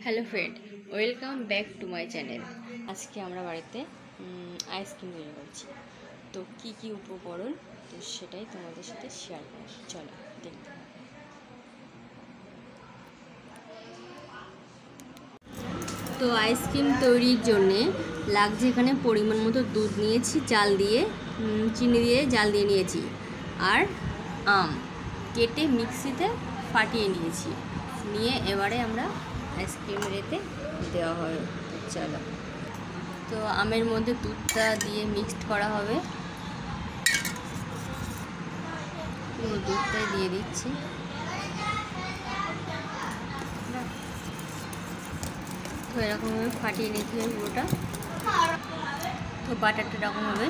Hello friend, welcome back to my channel. আজকে আমরা বাড়িতে আইসক্রিম তৈরি করছি। তো কি কি উপকরণ, তো সেটাই তোমাদের সাথে শেয়ার করব। চলো দেখতে। তো আইসক্রিম তৈরির জন্যে লাগছে এখানে পরিমাণ মতো দুধ নিয়েছি, জাল দিয়ে চিনি দিয়ে জাল দিয়ে নিয়েছি, আর আম কেটে মিক্সিতে ফাটিয়ে নিয়েছি। নিয়ে এবারে আমরা আইসক্রিমের এতে দেওয়া হবে। চলো, তো আমের মধ্যে দুধটা দিয়ে মিক্সড করা হবে। পুরো দুধটাই দিয়ে দিচ্ছি। তো এরকমভাবে ফাটিয়ে নিতে হবে পুরোটা। তো বাটারটা এরকম হবে।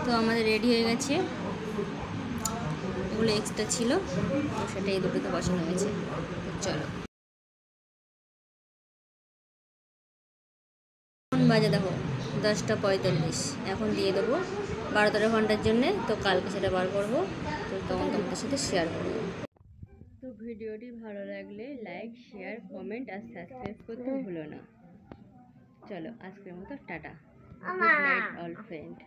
তো আমাদের রেডি হয়ে গেছে। এগুলো এক্সট্রা ছিল, তো সেটা এই দুটোতে বসানো হয়েছে। চলো, এখন বাজে দেখো 10:45। এখন দিয়ে দেবো 12-13 ঘন্টার জন্যে। তো কালকে সেটা বার করবো, তো তখন তোমাদের সাথে শেয়ার করবো। তো ভিডিওটি ভালো লাগলে লাইক, শেয়ার, কমেন্ট আর সাবস্ক্রাইব করতে ভুলো না। চলো, আজকের মতো tata. Good night all friend.